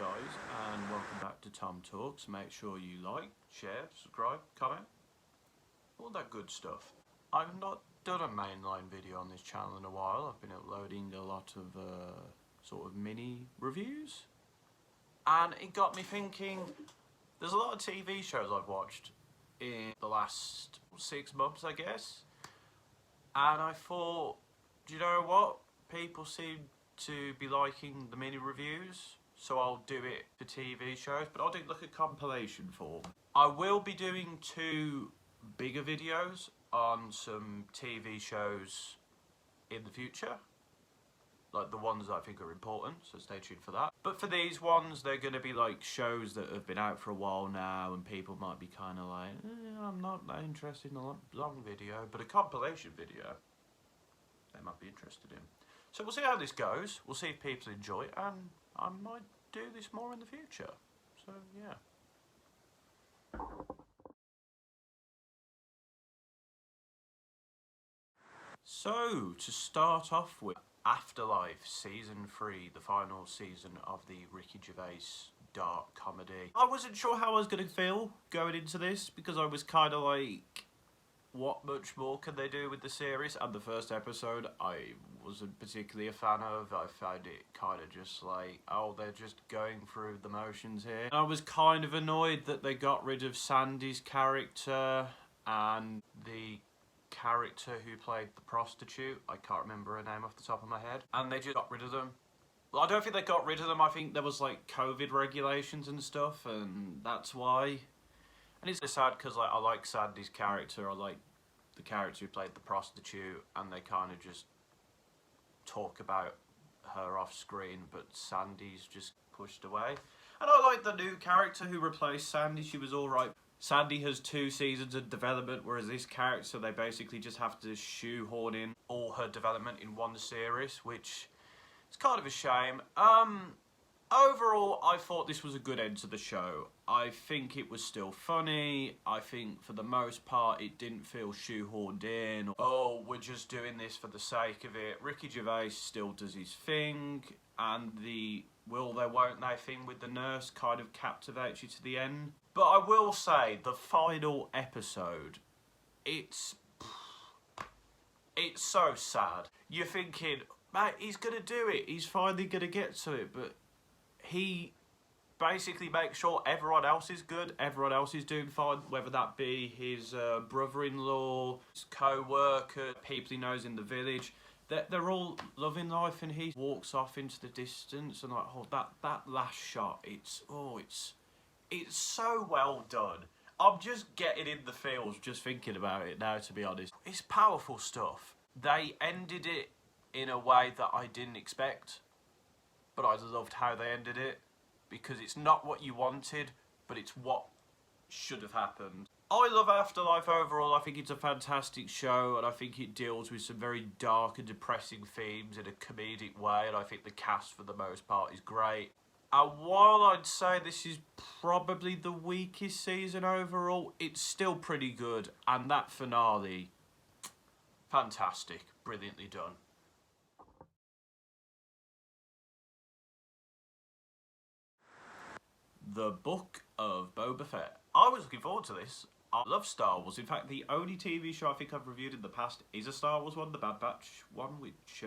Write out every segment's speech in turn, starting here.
guys, and welcome back to TomTalks. Make sure you like, share, subscribe, comment, all that good stuff. I've not done a mainline video on this channel in a while. I've been uploading a lot of sort of mini reviews, and it got me thinking, there's a lot of TV shows I've watched in the last 6 months, I guess, and I thought, do you know what? People seem to be liking the mini reviews, so I'll do it for TV shows, but I'll do like a compilation form. I will be doing 2 bigger videos on some TV shows in the future, like the ones that I think are important, so stay tuned for that. But for these ones, they're going to be like shows that have been out for a while now, and people might be kind of like, I'm not that interested in a long video, but a compilation video they might be interested in. So we'll see how this goes, we'll see if people enjoy it, and I might do this more in the future. So yeah. So to start off with, Afterlife Season 3, the final season of the Ricky Gervais dark comedy. I wasn't sure how I was going to feel going into this, because I was kind of like, what much more can they do with the series? And the first episode I wasn't particularly a fan of. I found it kind of just like, oh, they're just going through the motions here. And I was kind of annoyed that they got rid of Sandy's character and the character who played the prostitute. I can't remember her name off the top of my head. And they just got rid of them. Well, I don't think they got rid of them. I think there was like COVID regulations and stuff, and that's why. And it's sad because like, I like Sandy's character, I like the character who played the prostitute, and they kind of just talk about her off screen, but Sandy's just pushed away. And I like the new character who replaced Sandy, she was alright. Sandy has 2 seasons of development, whereas this character, they basically just have to shoehorn in all her development in one series, which is kind of a shame. Overall, I thought this was a good end to the show. I think it was still funny. I think for the most part it didn't feel shoehorned in. Oh, we're just doing this for the sake of it. Ricky Gervais still does his thing, and the will they won't they thing with the nurse kind of captivates you to the end. But I will say, the final episode, it's so sad. You're thinking, mate, he's gonna do it. He's finally gonna get to it, but he basically makes sure everyone else is good, everyone else is doing fine, whether that be his brother-in-law, his co-worker, people he knows in the village. They're all loving life, and he walks off into the distance, and like, oh, that last shot, it's so well done. I'm just getting in the feels just thinking about it now, to be honest. It's powerful stuff. They ended it in a way that I didn't expect, but I loved how they ended it, because it's not what you wanted, but it's what should have happened. I love Afterlife overall. I think it's a fantastic show, and I think it deals with some very dark and depressing themes in a comedic way, and I think the cast for the most part is great. And while I'd say this is probably the weakest season overall, it's still pretty good, and that finale, fantastic, brilliantly done. The Book of Boba Fett. I was looking forward to this. I love Star Wars. In fact, the only TV show I think I've reviewed in the past is a Star Wars one, the Bad Batch one, which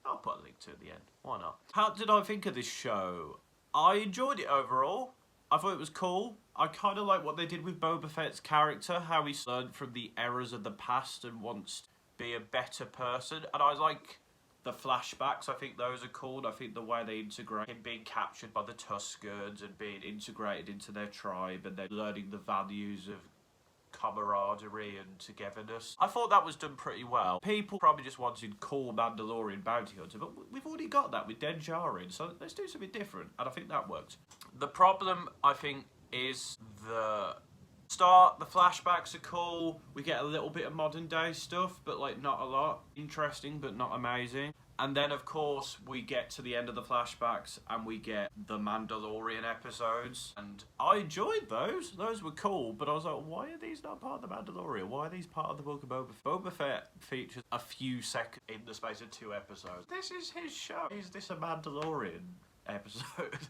I'll put a link to at the end. Why not? How did I think of this show? I enjoyed it overall. I thought it was cool. I kind of like what they did with Boba Fett's character, how he's learned from the errors of the past and wants to be a better person. And I like the flashbacks. I think those are cool. I think the way they integrate him being captured by the Tuscans and being integrated into their tribe, and then learning the values of camaraderie and togetherness. I thought that was done pretty well. People probably just wanted cool Mandalorian bounty hunter, but we've already got that with Din Djarin, so let's do something different, and I think that works. The problem, I think, is the start. The flashbacks are cool. We get a little bit of modern day stuff, but like not a lot. Interesting, but not amazing. And then, of course, we get to the end of the flashbacks and we get the Mandalorian episodes. And I enjoyed those. Those were cool, but I was like, why are these not part of the Mandalorian? Why are these part of the Book of Boba Fett? Boba Fett features a few seconds in the space of 2 episodes. This is his show. Is this a Mandalorian episode.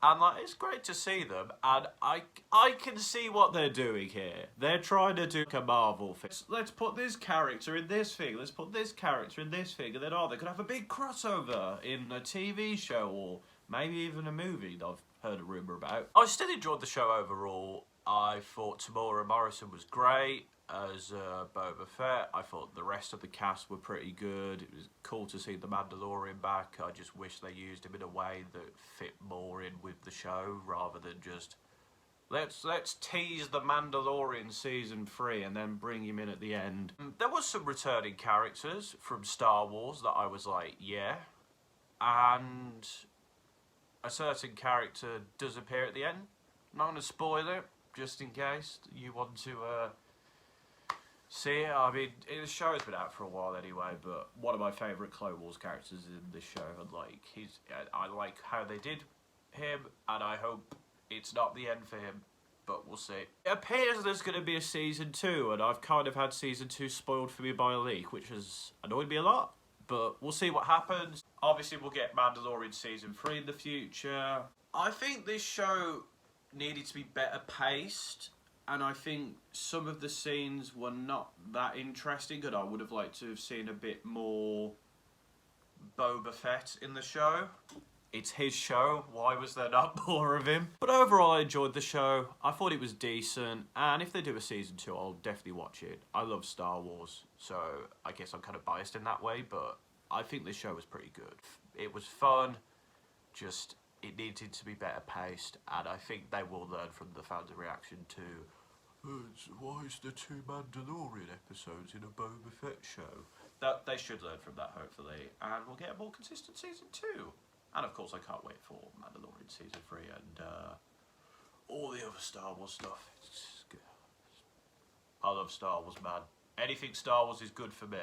And like, it's great to see them, and I can see what they're doing here. They're trying to do like a Marvel thing. Let's put this character in this thing, let's put this character in this thing, and then they could have a big crossover in a TV show, or maybe even a movie that I've heard a rumour about. I still enjoyed the show overall. I thought Tamora Morrison was great as Boba Fett. I thought the rest of the cast were pretty good. It was cool to see the Mandalorian back. I just wish they used him in a way that fit more in with the show, rather than just let's tease the Mandalorian season 3 and then bring him in at the end. There was some returning characters from Star Wars that I was like, yeah, and a certain character does appear at the end. I'm not going to spoil it, just in case you want to see it. I mean, the show has been out for a while anyway, but one of my favourite Clone Wars characters in this show, and like I like how they did him, and I hope it's not the end for him, but we'll see. It appears there's going to be a season 2, and I've kind of had season 2 spoiled for me by a leak, which has annoyed me a lot, but we'll see what happens. Obviously, we'll get Mandalorian season 3 in the future. I think this show needed to be better paced, and I think some of the scenes were not that interesting, and I would have liked to have seen a bit more Boba Fett in the show. It's his show, why was there not more of him? But overall, I enjoyed the show. I thought it was decent, and if they do a season 2, I'll definitely watch it. I love Star Wars, so I guess I'm kind of biased in that way, but I think this show was pretty good. It was fun, just it needed to be better paced, and I think they will learn from the fans' reaction to why is there 2 Mandalorian episodes in a Boba Fett show? That they should learn from that, hopefully, and we'll get a more consistent season 2. And of course, I can't wait for Mandalorian season 3 and all the other Star Wars stuff. It's good. I love Star Wars, man. Anything Star Wars is good for me.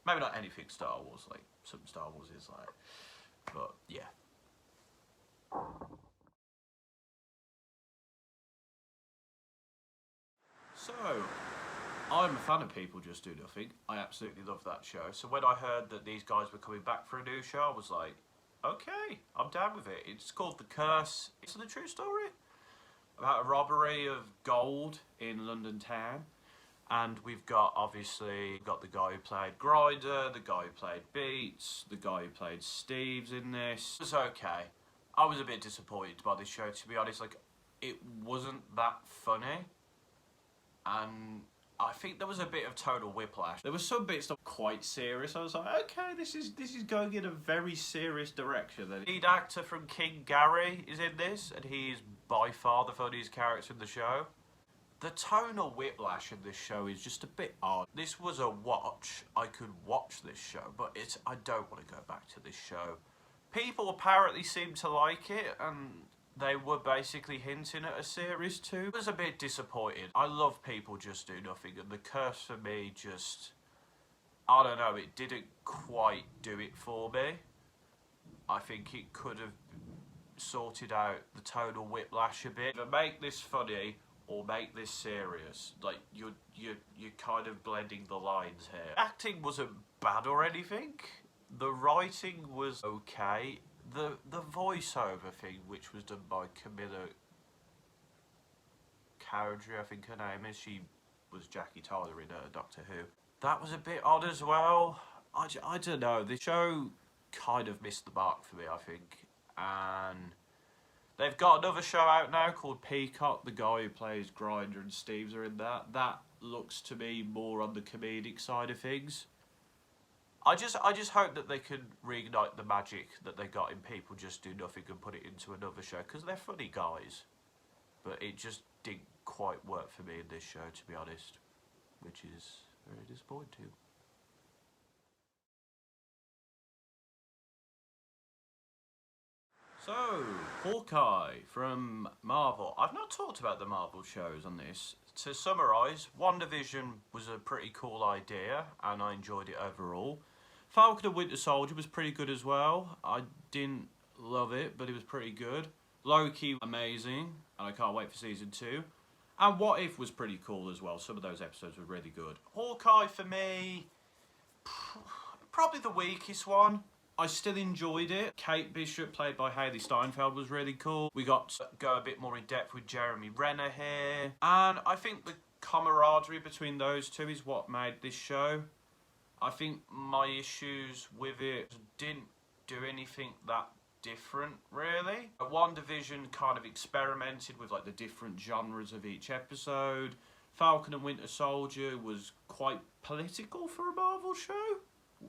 Maybe not anything Star Wars, like some Star Wars is like, but yeah. So, I'm a fan of People Just Do Nothing. I absolutely love that show. So when I heard that these guys were coming back for a new show, I was like, okay, I'm down with it. It's called The Curse. It's a true story about a robbery of gold in London town. And we've got, obviously, the guy who played Grinder, the guy who played Beats, the guy who played Steve's in this. It was okay. I was a bit disappointed by this show, to be honest. Like, it wasn't that funny. And I think there was a bit of total whiplash. There were some bits that were quite serious. I was like, okay, this is going in a very serious direction. The lead actor from King Gary is in this, and he is by far the funniest character in the show. The tonal whiplash in this show is just a bit odd. This was a watch. I could watch this show, but I don't want to go back to this show. People apparently seem to like it, and they were basically hinting at a series 2. I was a bit disappointed. I love People Just Do Nothing, and The Curse for me just, I don't know, it didn't quite do it for me. I think it could have sorted out the tonal whiplash a bit. Either make this funny or make this serious. Like, you're kind of blending the lines here. Acting wasn't bad or anything. The writing was okay. The voiceover thing, which was done by Camilla Cowdery, I think her name is. She was Jackie Tyler in Doctor Who. That was a bit odd as well. I don't know. The show kind of missed the mark for me, I think. And they've got another show out now called Peacock. The guy who plays Grinder and Steves are in that. That looks to me more on the comedic side of things. I just hope that they can reignite the magic that they got in People Just Do Nothing and put it into another show, because they're funny guys. But it just didn't quite work for me in this show, to be honest, which is very disappointing. So, Hawkeye from Marvel. I've not talked about the Marvel shows on this. To summarise, WandaVision was a pretty cool idea, and I enjoyed it overall. Falcon and Winter Soldier was pretty good as well. I didn't love it, but it was pretty good. Loki, amazing, and I can't wait for season 2. And What If was pretty cool as well. Some of those episodes were really good. Hawkeye, for me, probably the weakest one. I still enjoyed it. Kate Bishop, played by Hailey Steinfeld, was really cool. We got to go a bit more in depth with Jeremy Renner here. And I think the camaraderie between those two is what made this show. I think my issues with it didn't do anything that different, really. WandaVision kind of experimented with like the different genres of each episode. Falcon and Winter Soldier was quite political for a Marvel show,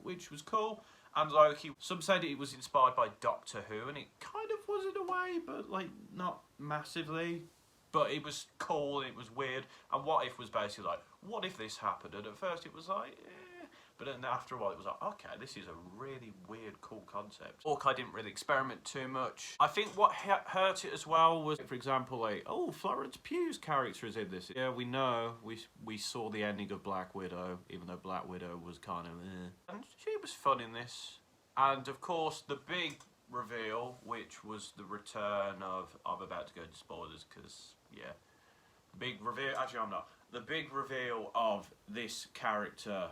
which was cool. And Loki, some said it was inspired by Doctor Who, and it kind of was in a way, but like not massively. But it was cool and it was weird. And What If was basically like, what if this happened? And at first it was like, eh. But then after a while it was like, okay, this is a really weird, cool concept. Hawkeye didn't really experiment too much. I think what hurt it as well was, for example, like, oh, Florence Pugh's character is in this. Yeah, we know. We saw the ending of Black Widow, even though Black Widow was kind of And she was fun in this. And of course, the big reveal, which was the return of... I'm about to go into spoilers because, yeah. The big reveal... Actually, I'm not. The big reveal of this character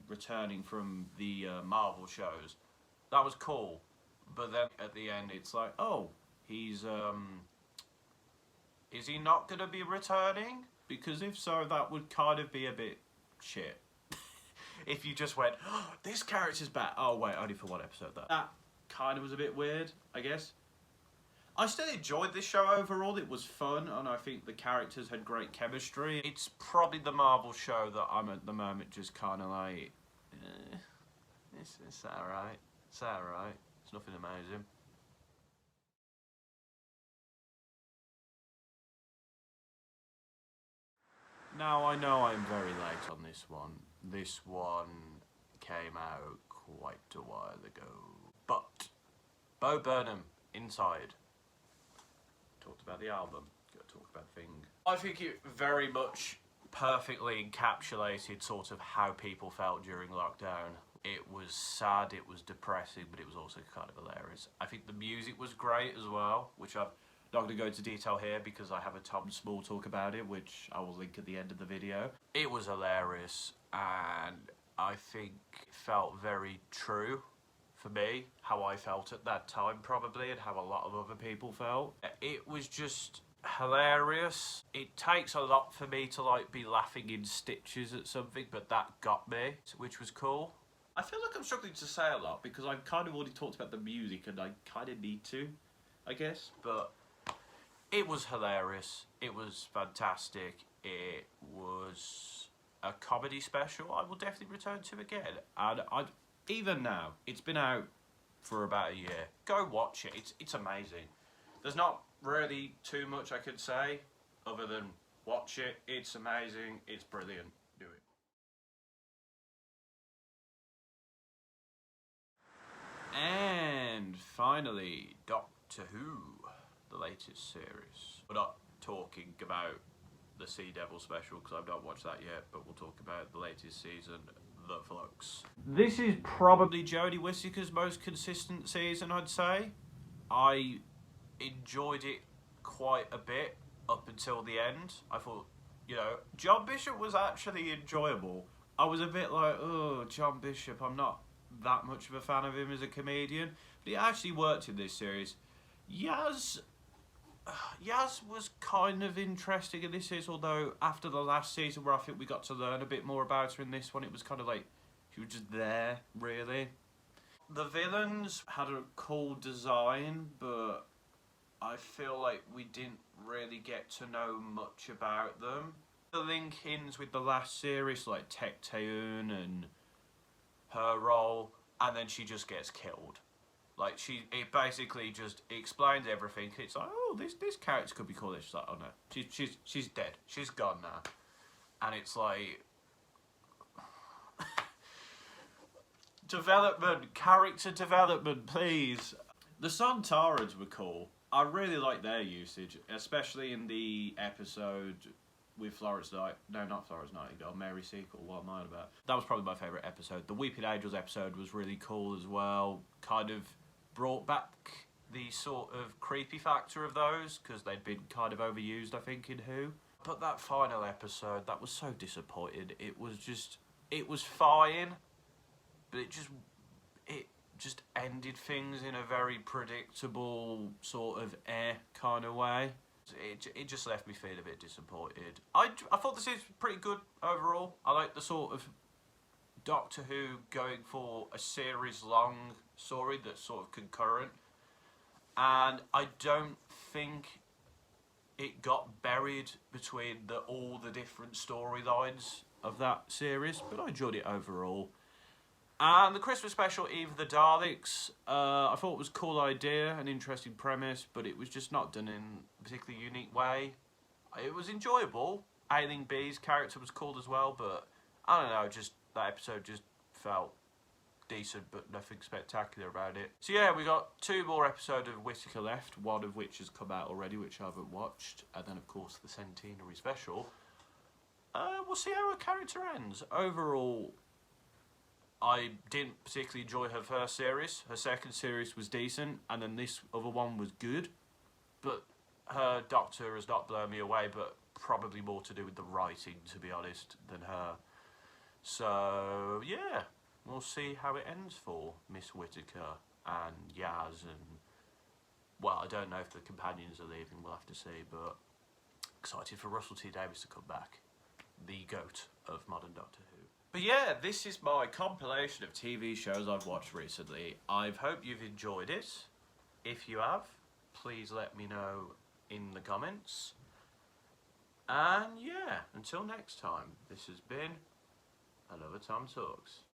returning from the Marvel shows, that was cool. But then at the end it's like, oh, he's is he not gonna be returning? Because if so, that would kind of be a bit shit. If you just went, oh, this character's back, oh wait, only for one episode. That kind of was a bit weird, I guess. I still enjoyed this show overall. It was fun, and I think the characters had great chemistry. It's probably the Marvel show that I'm at the moment just kind of like, it's alright. It's alright. It's nothing amazing. Now, I know I'm very late on this one. This one came out quite a while ago. But, Burnham Inside. Talked about the album, got to talk about the thing. I think it very much perfectly encapsulated sort of how people felt during lockdown. It was sad, it was depressing, but it was also kind of hilarious. I think the music was great as well, which I'm not going to go into detail here because I have a Tom Small talk about it, which I will link at the end of the video. It was hilarious, and I think it felt very true for me, how I felt at that time probably, and how a lot of other people felt. It was just hilarious. It takes a lot for me to like be laughing in stitches at something, but that got me, which was cool. I feel like I'm struggling to say a lot because I've kind of already talked about the music and I kind of need to, I guess. But it was hilarious. It was fantastic. It was a comedy special I will definitely return to again. And even now, it's been out for about a year. Go watch it. It's amazing. There's not really too much I could say other than watch it. It's amazing. It's brilliant. Do it. And finally, Doctor Who, the latest series. We're not talking about the Sea Devil special because I've not watched that yet, but we'll talk about the latest season, The Flux. This is probably Jodie Whittaker's most consistent season, I'd say. I enjoyed it quite a bit up until the end. I thought, you know, John Bishop was actually enjoyable. I was a bit like, oh, John Bishop, I'm not that much of a fan of him as a comedian, but he actually worked in this series. Yaz was kind of interesting in this series, although after the last season where I think we got to learn a bit more about her in this one, it was kind of like she was just there, really. The villains had a cool design, but I feel like we didn't really get to know much about them. The link-ins with the last series, like Tecteun and her role, and then she just gets killed. Like, it basically just explains everything. It's like, oh, this character could be cool. It's like, oh no, she's dead. She's gone now. And it's like, character development, please. The Sontarans were cool. I really like their usage, especially in the episode with Florence Nightingale, Mary Sequel, what am I on about? That was probably my favourite episode. The Weeping Angels episode was really cool as well. Kind of brought back the sort of creepy factor of those, because they'd been kind of overused, I think, in Who. But that final episode, that was so disappointing. It was fine, but it just ended things in a very predictable sort of kind of way. It just left me feeling a bit disappointed. I thought the series was pretty good overall. I like the sort of Doctor Who going for a series-long story that's sort of concurrent. And I don't think it got buried between all the different storylines of that series, but I enjoyed it overall. And the Christmas special, Eve of the Daleks, I thought it was a cool idea, an interesting premise, but it was just not done in a particularly unique way. It was enjoyable. Ailing B's character was cool as well, but I don't know, just that episode just felt decent, but nothing spectacular about it. So yeah, we got 2 more episodes of Whittaker left, one of which has come out already, which I haven't watched, and then of course the Centenary special. We'll see how her character ends. Overall, I didn't particularly enjoy her first series. Her second series was decent, and then this other one was good. But her Doctor has not blown me away, but probably more to do with the writing, to be honest, than her. So, yeah, we'll see how it ends for Miss Whittaker and Yaz and... Well, I don't know if the companions are leaving, we'll have to see, but excited for Russell T Davies to come back. The GOAT of modern Doctor Who. But yeah, this is my compilation of TV shows I've watched recently. I hope you've enjoyed it. If you have, please let me know in the comments. And yeah, until next time, this has been another TomTalks.